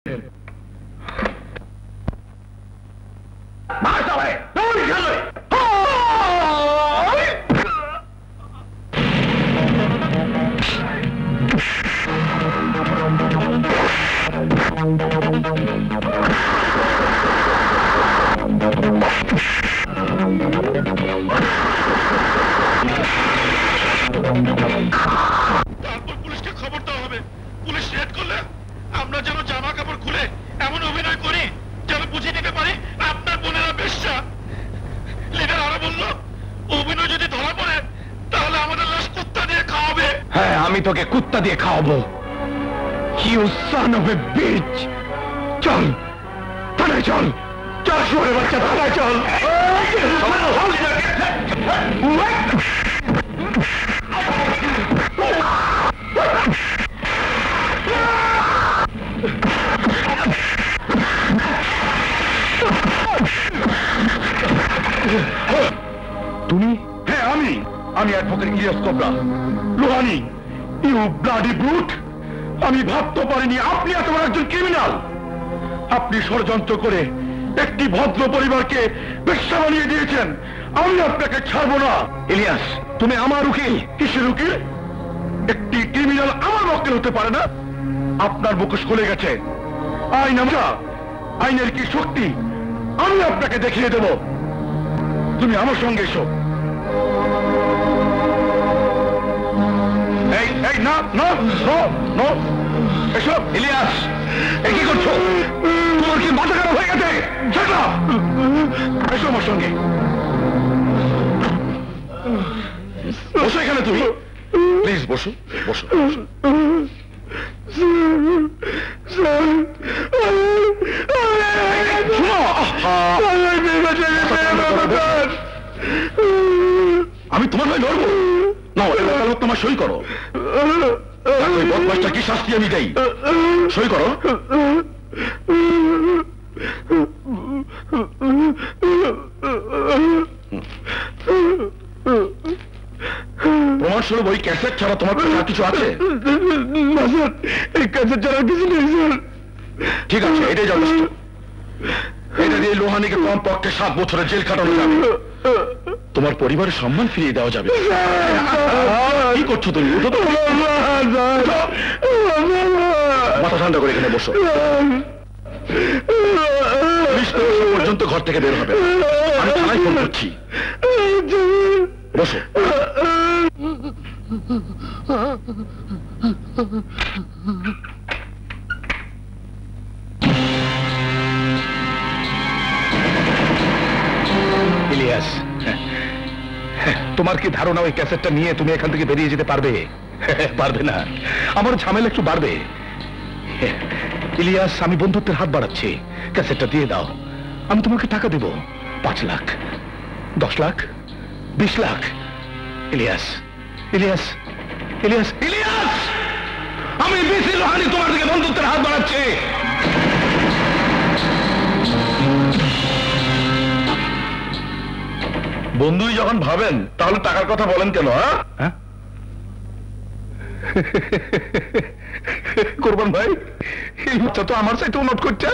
তারপর পুলিশকে খবর দেওয়া হবে। পুলিশ রেড করলে আমরা যেন জামা কাপড় খুলে এমন অভিনয় করি যেন বুঝে নিতে পারি আপনার বোনেরা বেশ্যা। লিডার আরো বলল, অভিনয় যদি ধরা পড়ে তাহলে আমাদের লাশ কুত্তা দিয়ে খাওয়াবে। হ্যাঁ, আমি তোকে কুত্তা দিয়ে খাওয়াবো। You son of a bitch! চল থানায় চল, চল শুয়ে বাচ্চা, থানায় চল। তুমি? হ্যাঁ আমি advocate Ilyas Cobra Lohani. You bloody brute! আমি ভাবতে পারিনি আপনি এত বড় একজন ক্রিমিনাল। আপনি ষড়যন্ত্র করে একটি ভদ্র পরিবারকে বেশ্যা বানিয়ে দিয়েছেন। আমি আপনাকে ছাড়বো না। ইলিয়াস, তুমি আমার উকিল। কিসের উকিল? একটি ক্রিমিনাল আমার মক্কেল হতে পারে না। আপনার মুখোশ খুলে গেছে। আইনের কি শক্তি আমি আপনাকে দেখিয়ে দেব। তুমি আমার সঙ্গে এসো। না না নো, এসো। ইলিয়াস, কি করছো? তোমার কি মাথা খারাপ হয়ে গেছে? এসো আমার সঙ্গে। বসো এখানে, তুমি প্লিজ বসো বসো। আমি তোমার ভাই লড়বো না? তোমার সই করো। বদমাসটা কি শাস্তি আমি দেই? সই করো। প্রমাণস্বরূপ ওই ক্যাসেট ছাড়া তোমার কাছে আর কিছু আছে? এই ক্যাসেট ছাড়া কিছু নেই স্যার। ঠিক আছে, এটাই যথেষ্ট। এটা দিয়ে লোহানীকে কমপক্ষে 7 বছরের জেল খাটানো যাবে। তোমার পরিবারের সম্মান ফিরিয়ে দেওয়া যাবে। কি করছো তুমি? মাথা ঠান্ডা করে এখানে বসো। পর্যন্ত ঘর থেকে বের হবে। আমি থানায় ফোন করছি। বসো। ইলিয়াস, তোমার কি ধারণা ওই ক্যাসেটটা নিয়ে তুমি এখান থেকে বেরিয়ে যেতে পারবে? পারবে না। আমার ঝামেলা একটু বাড়বে। ইলিয়াস, আমি বন্ধুত্বের হাত বাড়াচ্ছি। ক্যাসেটটা দিয়ে দাও। আমি তোমাকে টাকা দেব। 5 লাখ, 10 লাখ, 20 লাখ। ইলিয়াস, ইলিয়াস, ইলিয়াস, ইলিয়াস, আমি বিসি লোহানী তোমার দিকে বন্ধুত্বের হাত বাড়াচ্ছি। বন্ধুই যখন ভাবেন তাহলে টাকার কথা বলেন কেন? হ্যাঁ কোরবান ভাই, এই বাচ্চা তো আমার সাইটেও নোট করছে।